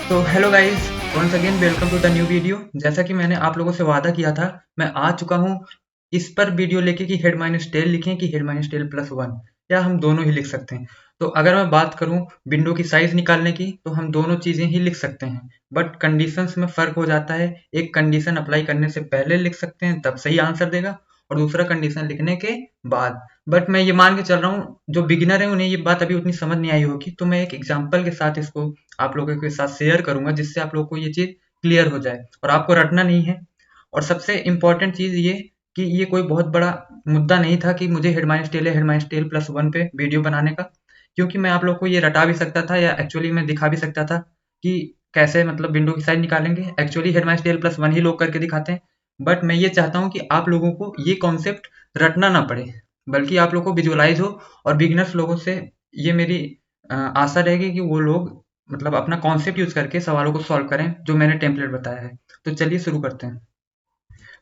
तो hello guys, once again welcome to the new video. जैसा कि मैंने आप लोगों से वादा किया था, मैं आ चुका हूँ इस पर वीडियो लेके कि हेड माइनस टेल लिखें कि head minus tail plus one, या हम दोनों ही लिख सकते हैं। तो अगर मैं बात करूँ विंडो की साइज निकालने की, तो हम दोनों चीज़ें ही लिख सकते हैं, बट कंडीशंस में फ़र्क हो जाता है। एक कंडीशन अप्लाई करने से पहले लिख सकते हैं, तब सही आंसर देगा, और दूसरा कंडीशन लिखने के बाद। बट मैं ये मान के चल रहा हूँ जो बिगिनर है उन्हें ये बात अभी उतनी समझ नहीं आई होगी, तो मैं एक एग्जाम्पल के साथ इसको आप लोगों के साथ शेयर करूंगा, जिससे आप लोगों को ये चीज़ क्लियर हो जाए और आपको रटना नहीं है। और सबसे इम्पोर्टेंट चीज़ ये कि ये कोई बहुत बड़ा मुद्दा नहीं था कि मुझे हेड माइनस टेल या head minus tail plus one पे वीडियो बनाने का, क्योंकि मैं आप लोग को ये रटा भी सकता था या एक्चुअली मैं दिखा भी सकता था कि कैसे मतलब विंडो की साइज निकालेंगे। Actually head minus tail plus one ही लोग करके दिखाते हैं, बट मैं ये चाहता हूँ कि आप लोगों को ये कॉन्सेप्ट रटना ना पड़े, बल्कि आप लोग को विजुअलाइज हो। और बिगिनर्स लोगों से ये मेरी आशा रहेगी कि वो लोग मतलब अपना कॉन्सेप्ट यूज करके सवालों को सॉल्व करें जो मैंने टेम्पलेट बताया है। तो चलिए शुरू करते हैं।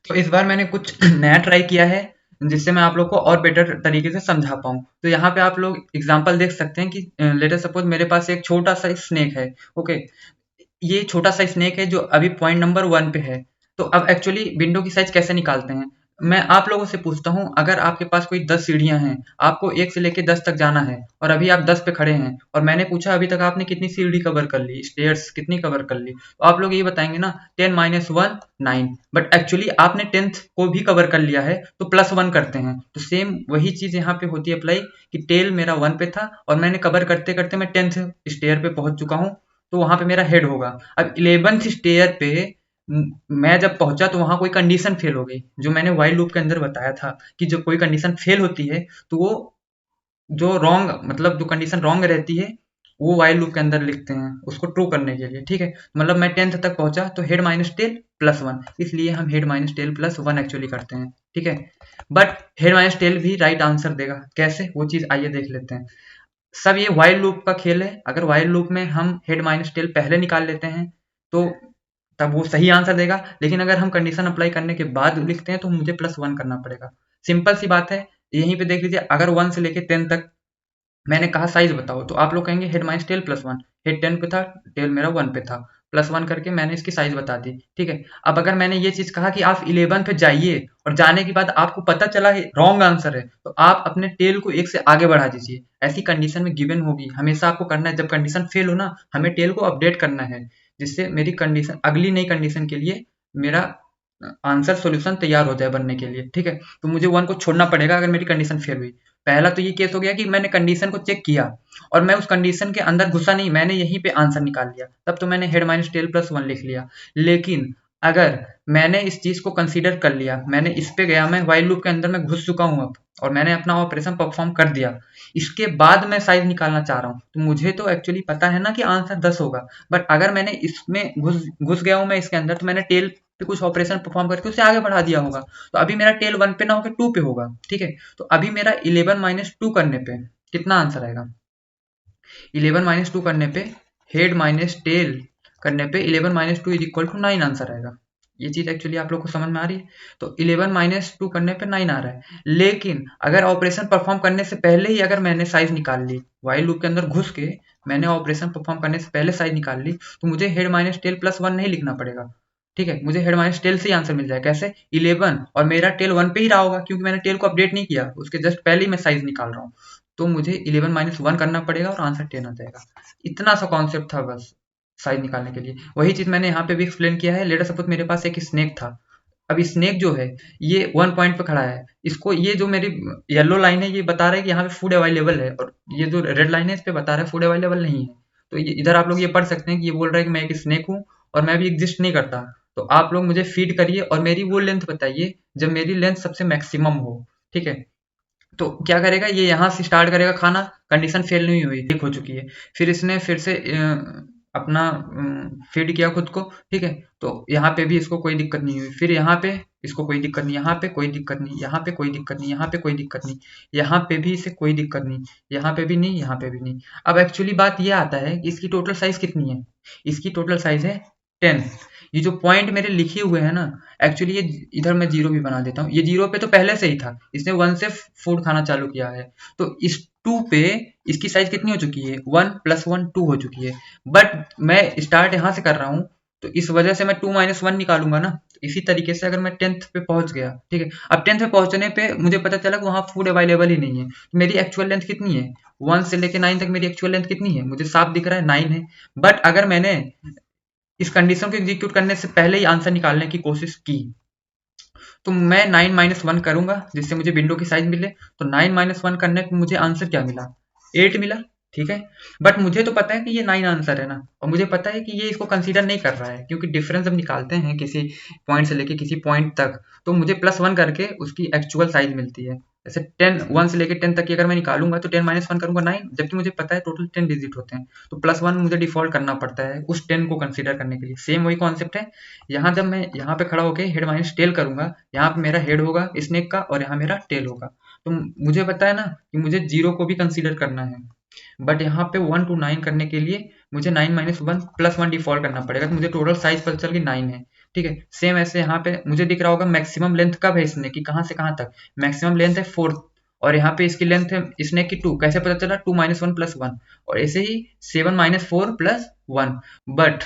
तो इस बार मैंने कुछ नया ट्राई किया है, जिससे मैं आप लोग को और बेटर तरीके से समझा पाऊँ। तो यहाँ पे आप लोग एग्जांपल देख सकते हैं कि लेटर सपोज मेरे पास एक छोटा सा स्नेक है। ओके, ये छोटा सा स्नेक है जो अभी पॉइंट नंबर वन पे है। तो अब एक्चुअली विंडो की साइज कैसे निकालते हैं, मैं आप लोगों से पूछता हूँ। अगर आपके पास कोई 10 सीढ़ियां हैं, आपको 1 से लेके 10 तक जाना है, और अभी आप 10 पे खड़े हैं, और मैंने पूछा अभी तक आपने कितनी सीढ़ी कवर कर ली, स्टेयर्स कितनी कवर कर ली, तो आप लोग ये बताएंगे ना 10 माइनस वन 9। बट एक्चुअली आपने 10th को भी कवर कर लिया है, तो प्लस वन करते हैं। तो सेम वही चीज यहाँ पे होती है अप्लाई, कि टेल मेरा वन पे था और मैंने कवर करते करते मैं 10th स्टेयर पे पहुंच चुका हूँ, तो वहां पे मेरा हेड होगा। अब 11th स्टेयर पे मैं जब पहुंचा तो वहां कोई कंडीशन फेल हो गई, जो मैंने वाइल लूप के अंदर बताया था कि जब कोई कंडीशन फेल होती है तो वो जो रॉन्ग मतलब जो कंडीशन रॉन्ग रहती है वो वाइल लूप के अंदर लिखते हैं उसको ट्रू करने के लिए। ठीक है, मतलब मैं 10th तक पहुंचा तो head minus tail plus one, इसलिए हम head minus tail plus one actually करते हैं। ठीक है, बट हेड माइनस टेल भी राइट आंसर देगा, कैसे वो चीज आइए देख लेते हैं। सब ये वाइल लूप का खेल है। अगर वाइल लूप में हम हेड माइनस टेल पहले निकाल लेते हैं तो तब वो सही आंसर देगा, लेकिन अगर हम कंडीशन अप्लाई करने के बाद लिखते हैं तो मुझे प्लस वन करना पड़ेगा। सिंपल सी बात है। यहीं पे देख लीजिए, अगर वन से लेके 10 तक मैंने कहा साइज बताओ, तो आप लोग कहेंगे head minus tail plus one, head 10 पे था, टेल मेरा वन पे था, प्लस वन करके मैंने इसकी साइज बता दी। ठीक है, अब अगर मैंने ये चीज कहा कि आप 11 पे जाइए और जाने के बाद आपको पता चला है रॉन्ग आंसर है, तो आप अपने टेल को एक से आगे बढ़ा दीजिए। ऐसी कंडीशन में गिवन होगी, हमेशा आपको करना है। जब कंडीशन फेल हो ना, हमें टेल को अपडेट करना है, जिससे मेरी कंडीशन अगली नई कंडीशन के लिए मेरा आंसर सॉल्यूशन तैयार हो जाए बनने के लिए। ठीक है, तो मुझे वन को छोड़ना पड़ेगा अगर मेरी कंडीशन फेल हुई। पहला तो ये केस हो गया कि मैंने कंडीशन को चेक किया और मैं उस कंडीशन के अंदर घुसा नहीं, मैंने यहीं पे आंसर निकाल लिया, तब तो मैंने head minus tail plus one लिख लिया। लेकिन अगर मैंने इस चीज को कंसीडर कर लिया, मैंने इस पे गया, मैं वाइल लूप के अंदर मैं घुस चुका हूँ अब, और मैंने अपना ऑपरेशन परफॉर्म कर दिया, इसके बाद मैं साइज निकालना चाह रहा हूँ, तो मुझे तो एक्चुअली पता है ना कि आंसर 10 होगा। बट अगर मैंने इसमें घुस घुस गया हूँ मैं इसके अंदर, तो मैंने टेल पे कुछ ऑपरेशन परफॉर्म करके उसे आगे बढ़ा दिया होगा, तो अभी मेरा टेल वन पे ना होकर टू पे होगा। ठीक है, तो अभी मेरा 11 माइनस टू करने पे कितना आंसर आएगा, 11 माइनस टू करने पे हेड माइनस टेल करने पे 11 minus two is equal to 9 answer आएगा। ये चीज एक्चुअली आप लोग को समझ में आ रही है। तो 11 माइनस टू करने पे 9 आ रहा है, लेकिन अगर ऑपरेशन परफॉर्म करने से पहले ही अगर मैंने साइज निकाल ली, वाइल लूप के अंदर घुस के मैंने ऑपरेशन परफॉर्म करने से पहले साइज निकाल ली, तो मुझे head minus tail plus one नहीं लिखना पड़ेगा। ठीक है, मुझे हेड माइनस टेल से ही आंसर मिल जाए। कैसे, 11, और मेरा टेल वन पे ही रहा होगा क्योंकि मैंने टेल को अपडेट नहीं किया, उसके जस्ट पहले ही मैं साइज निकाल रहा हूँ, तो मुझे 11 माइनस वन करना पड़ेगा और आंसर 10 आ जाएगा। इतना सा कॉन्सेप्ट था बस साइज निकालने के लिए। वही चीज मैंने यहाँ पे भी एक्सप्लेन किया है। लेटर सपोज मेरे पास एक स्नेक था। अब स्नेक जो है ये वन पॉइंट पे खड़ा है, इसको ये जो मेरी येलो लाइन है ये बता रहा है कि यहाँ पे फूड अवेलेबल है, और ये जो रेड लाइन है इस पे बता रहा है फूड अवेलेबल नहीं है। तो ये इधर आप लोग ये पढ़ सकते हैं कि ये बोल रहा है कि मैं एक स्नेक हूँ और मैं भी एग्जिस्ट नहीं करता। तो आप लोग मुझे फीड करिए और मेरी वो लेंथ बताइए जब मेरी लेंथ सबसे मैक्सिमम हो। ठीक है, तो क्या करेगा, ये यहाँ से स्टार्ट करेगा खाना, कंडीशन फेल नहीं हुई, ठीक हो चुकी है। फिर इसने फिर से अपना फीड किया खुद को। ठीक है, तो यहाँ पे भी इसको कोई दिक्कत नहीं हुई, फिर यहाँ पे इसको कोई दिक्कत नहीं, यहाँ पे कोई दिक्कत नहीं, यहाँ पे कोई दिक्कत नहीं, यहाँ पे कोई दिक्कत नहीं, यहाँ पे भी इसे कोई दिक्कत नहीं, यहाँ पे भी नहीं, यहाँ पे भी नहीं। अब एक्चुअली बात ये आता है कि इसकी टोटल साइज कितनी है। इसकी टोटल साइज है 10। ये जो पॉइंट मेरे लिखे हुए हैं ना, एक्चुअली ये इधर मैं जीरो भी बना देता हूँ, ये जीरो पे तो पहले से ही था, इसने 1 से फूड खाना चालू किया है, तो इस 2 पे इसकी साइज कितनी हो चुकी है, 1 + 1 2 हो चुकी है। बट मैं स्टार्ट यहाँ से कर रहा हूँ, तो इस वजह से मैं 2 - 1 निकालूंगा ना। तो इसी तरीके से अगर मैं 10th पे पहुंच गया, ठीक है, अब 10th पे पहुंचने पे मुझे पता चला कि वहाँ फूड अवेलेबल ही नहीं है, तो मेरी एक्चुअल लेंथ कितनी है, 1 से लेके 9 तक मेरी एक्चुअल लेंथ कितनी है, मुझे साफ दिख रहा है 9 है। बट अगर मैंने इस कंडीशन को एग्जीक्यूट करने से पहले ही आंसर निकालने की कोशिश की, तो मैं 9 - 1 करूंगा जिससे मुझे विंडो की साइज मिले। तो 9 - 1 करने पे मुझे आंसर क्या मिला, 8 मिला, ठीक है। बट मुझे तो पता है कि ये 9 आंसर है ना, और मुझे पता है कि ये इसको कंसीडर नहीं कर रहा है, क्योंकि डिफरेंस जब निकालते हैं किसी पॉइंट से लेके किसी पॉइंट तक, तो मुझे +1 करके उसकी एक्चुअल साइज मिलती है। जैसे 10 1 से लेके 10 तक की अगर मैं निकालूंगा तो 10 - 1 करूंगा 9, जबकि मुझे पता है टोटल 10 डिजिट होते हैं, तो +1 मुझे डिफॉल्ट करना पड़ता है उस 10 को कंसीडर करने के लिए। सेम वही कॉन्सेप्ट है यहाँ, जब मैं यहाँ पे खड़ा होकर हेड माइनस टेल करूंगा, यहाँ पे मेरा हेड होगा स्नेक का और यहाँ मेरा टेल होगा, तो मुझे पता है ना कि मुझे जीरो को भी कंसीडर करना है। बट यहाँ पे 1 to 9 करने के लिए मुझे 9 - 1 +1 डिफॉल्ट करना पड़ेगा, तो मुझे टोटल साइज पता चल गई 9 है, ठीक है। सेम ऐसे यहाँ पे मुझे दिख रहा होगा मैक्सिमम लेंथ कब है इसने कि कहाँ से कहाँ तक, मैक्सिमम लेंथ है 4, और यहाँ पे इसकी लेंथ है स्नेक की 2, कैसे पता चला 2 - 1 + 1, और ऐसे ही 7 - 4 + 1। बट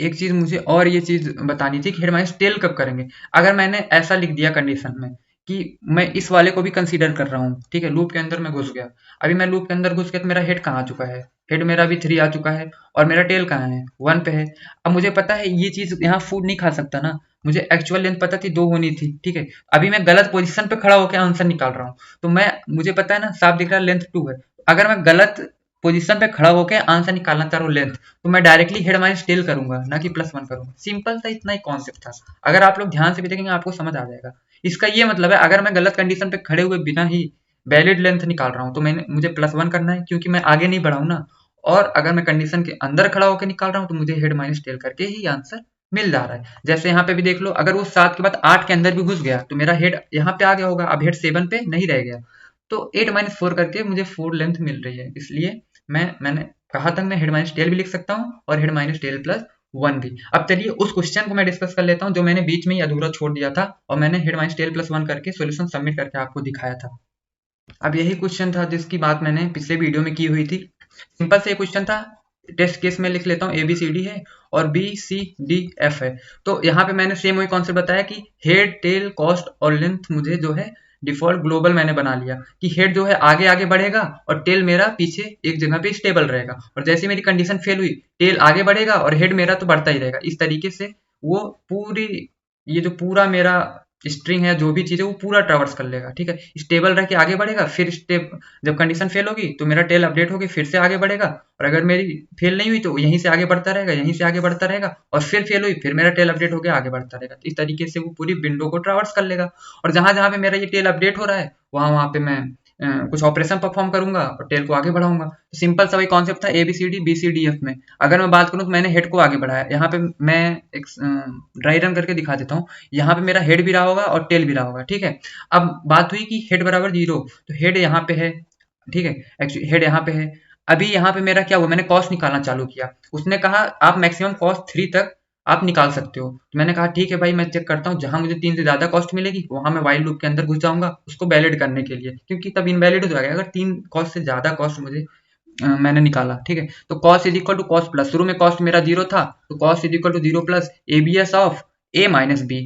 एक चीज मुझे और ये चीज बतानी थी कि हेड माइनस टेल कब करेंगे। अगर मैंने ऐसा लिख दिया कंडीशन में कि मैं इस वाले को भी कंसीडर कर रहा हूँ, ठीक है, लूप के अंदर मैं घुस गया, अभी मैं लूप के अंदर घुस गया तो मेरा हेड कहाँ आ चुका है, हेड मेरा अभी 3 आ चुका है, और मेरा टेल कहाँ है, 1 पे है। अब मुझे पता है ये चीज यहाँ फूड नहीं खा सकता ना, मुझे एक्चुअल लेंथ पता थी 2 होनी थी, ठीक है। अभी मैं गलत पोजीशन पे खड़ा होकर आंसर निकाल रहा हूँ, तो मैं मुझे पता है ना साफ दिख रहा है लेंथ 2 है, अगर मैं गलत पोजीशन पे खड़ा होकर आंसर निकालना चाह रहा हूँ लेंथ, तो मैं डायरेक्टली हेड माइनस टेल करूंगा ना कि +1 करूंगा। सिंपल सा इतना ही कॉन्सेप्ट था, अगर आप लोग ध्यान से भी देखेंगे आपको समझ आ जाएगा। इसका ये मतलब है अगर मैं गलत कंडीशन पे खड़े हुए बिना ही वैलिड लेंथ निकाल रहा हूँ तो मैंने मुझे +1 करना है, क्योंकि मैं आगे नहीं बढ़ा हूँ ना। और अगर मैं कंडीशन के अंदर खड़ा होकर निकाल रहा हूँ तो मुझे हेड माइनस टेल करके ही आंसर मिल जा रहा है। जैसे यहाँ पे भी देख लो, अगर वो 7 के बाद 8 के अंदर भी घुस गया तो मेरा हेड यहाँ पे आ गया होगा, अब हेड 7 पे नहीं रह गया, तो 8 - 4 करके मुझे 4 लेंथ मिल रही है। इसलिए मैंने कहा था मैं हेड माइनस टेल भी लिख सकता हूँ और हेड माइनस टेल +1 भी। अब चलिए उस क्वेश्चन को मैं डिस्कस कर लेता हूँ जो मैंने बीच में ही अधूरा छोड़ दिया था, और मैंने हेड माइनस टेल +1 करके सॉल्यूशन सबमिट करके आपको दिखाया था। अब यही क्वेश्चन था जिसकी बात मैंने पिछले वीडियो में की हुई थी। सिंपल से ये क्वेश्चन था, टेस्ट केस में लिख लेता हूँ ABCD है और BCDF है। तो यहाँ पे मैंने सेम वही कॉन्सेप्ट बताया कि हेड टेल कॉस्ट और लेंथ मुझे जो है डिफॉल्ट ग्लोबल मैंने बना लिया कि हेड जो है आगे आगे बढ़ेगा और टेल मेरा पीछे एक जगह पे स्टेबल रहेगा, और जैसे मेरी कंडीशन फेल हुई टेल आगे बढ़ेगा और हेड मेरा तो बढ़ता ही रहेगा। इस तरीके से वो पूरी ये जो पूरा मेरा स्ट्रिंग है जो भी चीज़ है वो पूरा ट्रैवर्स कर लेगा, ठीक है, स्टेबल रह के आगे बढ़ेगा। फिर स्टेप जब कंडीशन फेल होगी तो मेरा टेल अपडेट होगी फिर से आगे बढ़ेगा, और अगर मेरी फेल नहीं हुई तो यहीं से आगे बढ़ता रहेगा, यहीं से आगे बढ़ता रहेगा, और फिर फेल हुई फिर मेरा टेल अपडेट होकर आगे बढ़ता रहेगा। तो इस तरीके से वो पूरी विंडो को ट्रैवर्स कर लेगा, और जहां जहां पे मेरा ये टेल अपडेट हो रहा है वहां वहां पे मैं कुछ ऑपरेशन परफॉर्म करूंगा और टेल को आगे बढ़ाऊंगा। तो सिंपल सा वही कॉन्सेप्ट था ABCD BCDF में। अगर मैं बात करूं तो मैंने हेड को आगे बढ़ाया, यहाँ पे मैं एक ड्राई रन करके दिखा देता हूँ, यहाँ पे मेरा हेड भी रहा होगा और टेल भी रहा होगा, ठीक है। अब बात हुई कि हेड बराबर 0, तो हेड यहाँ पे है, ठीक है, एक्चुअली हेड यहाँ पे है। अभी यहाँ पे मेरा क्या हुआ, मैंने कॉस्ट निकालना चालू किया, उसने कहा आप मैक्सिमम कॉस्ट 3 तक आप निकाल सकते हो, तो मैंने कहा ठीक है भाई मैं चेक करता हूँ, जहां मुझे 3 से ज्यादा कॉस्ट मिलेगी वहां मैं वाइल लूप के अंदर घुस जाऊंगा उसको वैलिड करने के लिए, क्योंकि तब इनवैलिड हो जाएगा अगर 3 कॉस्ट से ज्यादा कॉस्ट मुझे मैंने निकाला, ठीक है। तो cost is equal to cost plus, शुरू में कॉस्ट मेरा 0 था तो cost is equal to 0 plus ABS of A minus B,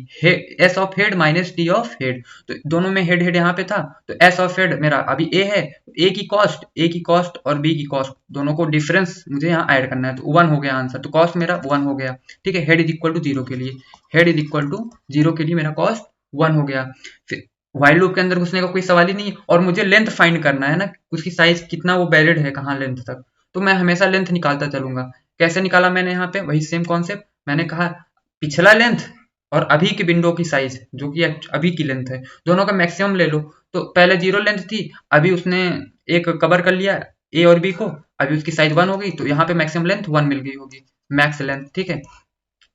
S of head minus T of head, तो दोनों में हेड हेड यहाँ पे था, तो S ऑफ हेड मेरा अभी A है, A की कॉस्ट और B की कॉस्ट दोनों को डिफरेंस मुझे यहाँ ऐड करना है, तो 1 हो गया आंसर, तो कॉस्ट मेरा 1 हो गया, ठीक है। हेड इज इक्वल टू 0 के लिए, हेड इज इक्वल टू 0 के लिए मेरा कॉस्ट 1 हो गया। फिर व्हाइल लूप के अंदर घुसने का कोई सवाल ही नहीं है, और मुझे लेंथ फाइंड करना है ना, उसकी साइज कितना वो वैलिड है कहाँ लेंथ तक, तो मैं हमेशा लेंथ निकालता चलूंगा। कैसे निकाला मैंने यहाँ पे, वही सेम कॉन्सेप्ट, मैंने कहा पिछला लेंथ और अभी की विंडो की साइज जो कि अभी की लेंथ है दोनों का मैक्सिमम ले लो। तो पहले 0 लेंथ थी, अभी उसने एक कवर कर लिया A और B को, अभी उसकी साइज 1 हो गई, तो यहाँ पे मैक्सिमम लेंथ 1 मिल गई होगी, मैक्स लेंथ, ठीक है।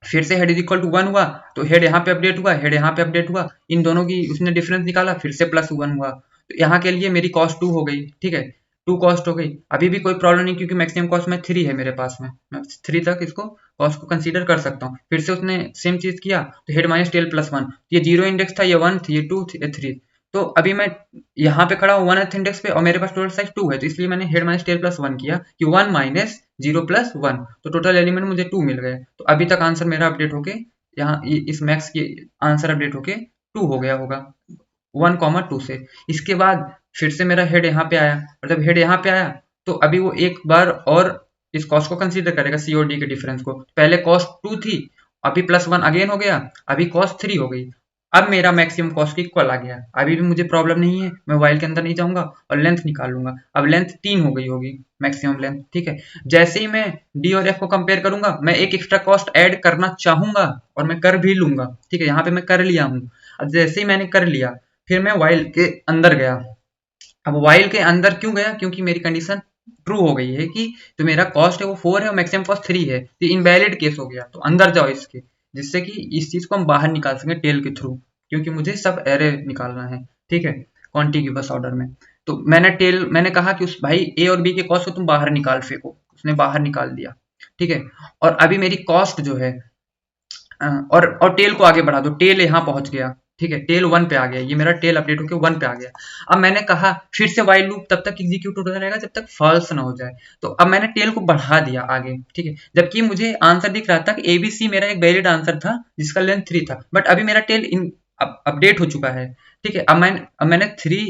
फिर से हेड इज इक्वल टू 1 हुआ, तो हेड यहाँ पे अपडेट हुआ, हेड यहाँ पे अपडेट हुआ, इन दोनों की उसने डिफरेंस निकाला, फिर से +1 हुआ, तो यहाँ के लिए मेरी कॉस्ट 2 हो गई, ठीक है। 2 कॉस्ट हो गई, अभी भी कोई प्रॉब्लम नहीं क्योंकि मैक्सिमम कॉस्ट में 3 है मेरे पास में, मैं 3 तक इसको कॉस्ट को कंसीडर कर सकता हूँ। फिर से उसने सेम चीज किया तो हेड माइनस टेल प्लस 1, ये 0 इंडेक्स था, ये 1 थी, ये 2 थी, ये 3। तो अभी मैं यहाँ पे खड़ा हूँ 1th इंडेक्स पे और मेरे पास टोटल साइज 2 है, तो इसलिए मैंने हेड माइनस टेल प्लस 1 किया कि 1 माइनस 0 प्लस 1, तो टोटल एलिमेंट मुझे 2 मिल गए। तो अभी तक आंसर मेरा अपडेट होके यहाँ इस मैक्स की आंसर अपडेट होके 2 हो गया होगा 1,2 से। इसके बाद फिर से मेरा हेड यहाँ पे आया, मतलब हेड यहाँ पे आया तो अभी वो एक बार और इस कॉस्ट को कंसीडर करेगा, सी और डी के डिफरेंस को। पहले कॉस्ट 2 थी, अभी प्लस 1 अगेन हो गया, अभी कॉस्ट 3 हो गई। अब मेरा मैक्सिमम कॉस्ट इक्वल आ गया, अभी भी मुझे प्रॉब्लम नहीं है, मैं वाइल के अंदर नहीं जाऊंगा और लेंथ निकाल लूंगा। अब लेंथ 3 हो गई होगी मैक्सिमम लेंथ, ठीक है। जैसे ही मैं डी और एफ को कंपेयर करूंगा, मैं एक एक्स्ट्रा कॉस्ट ऐड करना चाहूंगा और मैं कर भी लूंगा, ठीक है। यहाँ पे मैं कर लिया हूँ। अब जैसे ही मैंने कर लिया, फिर मैं वाइल के अंदर गया। अब वाइल के अंदर क्यों गया, क्योंकि मेरी कंडीशन ट्रू हो गई है कि जो मेरा कॉस्ट है वो 4 है और मैक्सिमम कॉस्ट 3 है, तो इनवैलिड केस हो गया। तो अंदर जाओ इसके, जिससे कि इस चीज को हम बाहर निकाल सकें टेल के थ्रू, क्योंकि मुझे सब एरे निकालना है, ठीक है, कॉन्टिग्यूअस ऑर्डर में। तो मैंने कहा कि उस भाई ए और बी के कॉस्ट को तुम बाहर निकाल फेंको, उसने बाहर निकाल दिया, ठीक है। और अभी मेरी कॉस्ट जो है और टेल को आगे बढ़ा दो, टेल यहाँ पहुंच गया, ठीक है, टेल 1 पे आ गया, ये मेरा टेल अपडेट होकर 1 पे आ गया। अब मैंने कहा फिर से वाइल लूप तब तक एग्जीक्यूट होता रहेगा जब तक फॉल्स ना हो जाए। तो अब मैंने टेल को बढ़ा दिया आगे, ठीक है, जबकि मुझे आंसर दिख रहा था कि एबीसी मेरा एक वैलिड आंसर था जिसका लेंथ 3 था, बट अभी मेरा टेल अपडेट हो चुका है, ठीक है। अब मैंने 3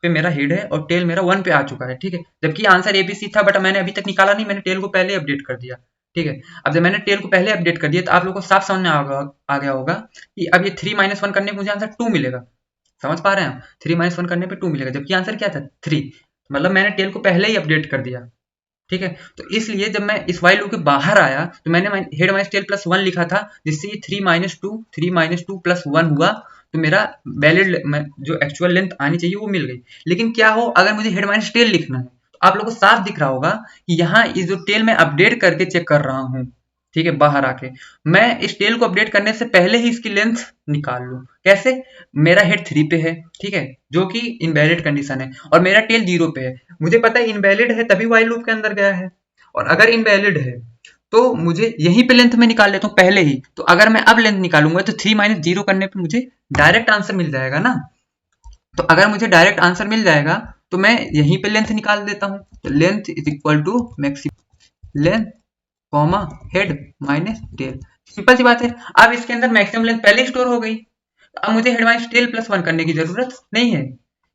पे मेरा हेड है और टेल मेरा 1 पे आ चुका है, ठीक है, जबकि आंसर एबीसी था, बट मैंने अभी तक निकाला नहीं, मैंने टेल को पहले अपडेट कर दिया, ठीक है। अब जब मैंने टेल को पहले अपडेट कर दिया तो आप लोगों को साफ समझ में आ गया होगा कि अब ये 3 माइनस 1 करने पे मुझे आंसर 2 मिलेगा। समझ पा रहे हैं आप? 3 माइनस 1 करने पे 2 मिलेगा, जबकि आंसर क्या था 3, मतलब मैंने टेल को पहले ही अपडेट कर दिया, ठीक है। तो इसलिए जब मैं इस वाइल लूप के बाहर आया तो मैंने हेड माइनस टेल प्लस 1 लिखा था, जिससे ये 3 माइनस 2 प्लस 1 हुआ, तो मेरा वैलिड जो एक्चुअल लेंथ आनी चाहिए वो मिल गई। लेकिन क्या हो अगर मुझे हेड माइनस टेल लिखना है, तो आप लोगों को साफ दिख रहा होगा कि यहाँ इस जो टेल मैं अपडेट करके चेक कर रहा हूँ, ठीक है, बाहर आके मैं इस टेल को अपडेट करने से पहले ही इसकी लेंथ निकाल लूं। कैसे? मेरा हेड 3 पे है, ठीक है, जो कि इनवैलिड कंडीशन है, और मेरा टेल 0 पे है। मुझे पता है इनवैलिड है तभी वाइल लूप के अंदर गया है, और अगर इनवैलिड है तो मुझे यहीं पे लेंथ में निकाल लेता हूँ पहले ही। तो अगर मैं अब लेंथ निकालूंगा तो 3 माइनस 0 करने पे मुझे डायरेक्ट आंसर मिल जाएगा ना। तो अगर मुझे डायरेक्ट आंसर मिल जाएगा तो मैं यहीं पे लेंथ निकाल देता हूँ। तो length is equal to maximum length comma head minus tail, simple सी बात है। अब इसके अंदर मैक्सिमम लेंथ पहले स्टोर हो गई, अब मुझे हेड माइनस टेल प्लस 1 करने की जरूरत नहीं है,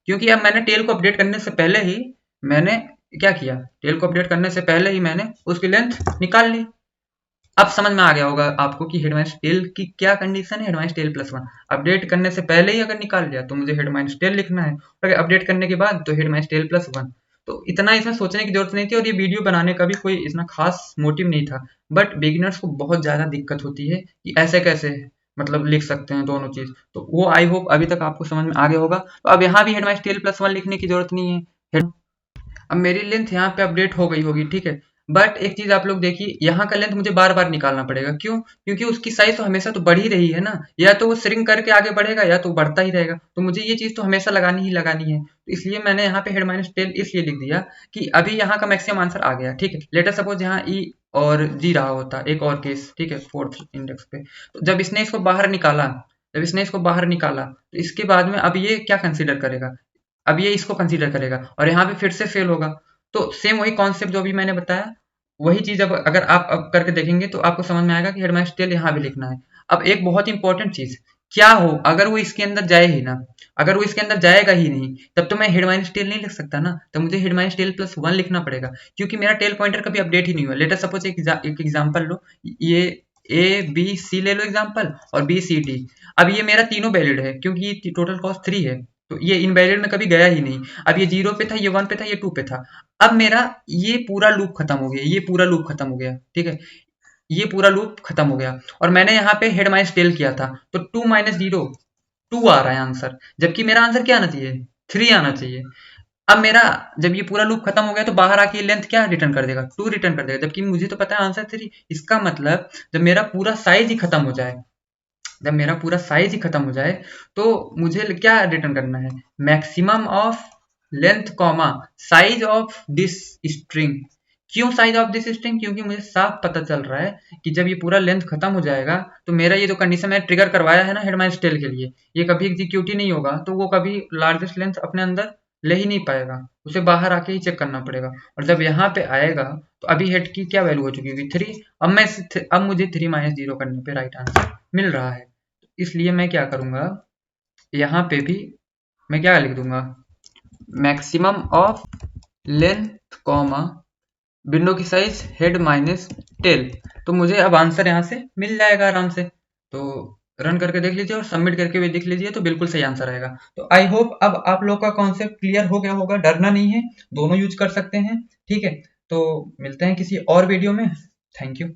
क्योंकि अब मैंने टेल को अपडेट करने से पहले ही मैंने क्या किया, टेल को अपडेट करने से पहले ही मैंने उसकी लेंथ निकाल ली। अब समझ में आ गया होगा आपको कि हेड माइनस टेल की क्या कंडीशन है। Head minus tail plus 1 update करने से पहले ही अगर निकाल लिया तो मुझे हेड माइनस टेल लिखना है, और अपडेट करने के बाद तो हेड माइनस टेल प्लस 1। तो इतना इसमें सोचने की जरूरत नहीं थी, और ये वीडियो बनाने का भी कोई इतना खास मोटिव नहीं था, बट बिगिनर्स को बहुत ज्यादा दिक्कत होती है कि ऐसे कैसे मतलब लिख सकते हैं दोनों चीज। तो वो आई होप अभी तक आपको समझ में आ गया होगा। तो अब यहाँ भी हेड माइनस टेल प्लस 1 लिखने की जरूरत नहीं है। अब मेरी लेंथ यहाँ पे अपडेट हो गई होगी, ठीक है, बट एक चीज आप लोग देखिए, यहाँ का लेंथ मुझे बार बार निकालना पड़ेगा। क्यों? क्योंकि उसकी साइज तो हमेशा तो बढ़ ही रही है ना, या तो वो श्रिंक करके आगे बढ़ेगा या तो बढ़ता ही रहेगा। तो मुझे ये चीज तो हमेशा लगानी ही लगानी है, तो इसलिए मैंने यहाँ पे हेड माइनस टेल इसलिए लिख दिया कि अभी यहाँ का मैक्सिमम आंसर आ गया, ठीक है। लेटर सपोज यहाँ ई और जी रहा होता, एक और केस, ठीक है, 4th इंडेक्स पे। तो जब इसने इसको बाहर निकाला, तो इसके बाद में अब ये क्या कंसिडर करेगा, अब ये इसको कंसीडर करेगा और यहाँ पे फिर से फेल होगा। तो सेम वही कॉन्सेप्ट जो अभी मैंने बताया, वही चीज अब अगर आप अब करके देखेंगे तो आपको समझ में आएगा कि हेड माइनस टेल यहाँ भी लिखना है। अब एक बहुत इंपॉर्टेंट चीज, क्या हो अगर वो इसके अंदर जाए ही ना, अगर वो इसके अंदर जाएगा ही नहीं, तब तो मैं हेड माइनस टेल नहीं लिख सकता ना, तब मुझे हेड माइनस टेल प्लस 1 लिखना पड़ेगा, क्योंकि मेरा टेल पॉइंटर कभी अपडेट ही नहीं हुआ। लेटर सपोज एक एग्जाम्पल लो, ये ए बी सी ले लो एग्जाम्पल, और बी सी डी। अब ये मेरा तीनों वैलिड है क्योंकि ये टोटल कॉस्ट 3 है, तो ये इनवैलिड में कभी गया ही नहीं। अब ये 0 पे था, ये 1 पे था, ये 2 पे था। अब मेरा ये पूरा लूप खत्म हो गया, ये पूरा लूप खत्म हो गया, ठीक है, ये पूरा लूप खत्म हो गया। और मैंने यहाँ पे हेड माइनस टेल किया था, तो 2 माइनस 0 2 आ रहा है आंसर, जबकि मेरा आंसर क्या आना चाहिए, 3 आना चाहिए। अब मेरा जब ये पूरा लूप खत्म हो गया तो बाहर आके लेंथ क्या रिटर्न कर देगा, 2 रिटर्न कर देगा, जबकि मुझे तो पता है आंसर 3। इसका मतलब जब मेरा पूरा साइज ही खत्म हो जाए, जब मेरा पूरा साइज ही खत्म हो जाए, तो मुझे क्या रिटर्न करना है, maximum of length comma size of this string. क्यों साइज ऑफ दिस स्ट्रिंग? क्योंकि मुझे साफ पता चल रहा है कि जब ये पूरा लेंथ खत्म हो जाएगा तो मेरा ये जो कंडीशन मैंने ट्रिगर करवाया है ना हेड माइनस टेल के लिए, ये कभी एग्जीक्यूट ही नहीं होगा, तो वो कभी लार्जेस्ट लेंथ अपने अंदर ले ही नहीं पाएगा, उसे बाहर आके ही चेक करना पड़ेगा। और जब यहाँ पे आएगा तो अभी हेड की क्या वैल्यू हो चुकी होगी 3। अब मुझे 3 माइनस 0 करने पे राइट आंसर मिल रहा है। इसलिए मैं क्या करूंगा, यहाँ पे भी मैं क्या लिख दूंगा, maximum of length comma window की साइज हेड माइनस टेल। तो मुझे अब आंसर यहाँ से मिल जाएगा आराम से। तो रन करके देख लीजिए और सबमिट करके भी देख लीजिए, तो बिल्कुल सही आंसर आएगा। तो आई होप अब आप लोग का कॉन्सेप्ट क्लियर हो गया होगा, डरना नहीं है, दोनों यूज कर सकते हैं। ठीक है, तो मिलते हैं किसी और वीडियो में। Thank you.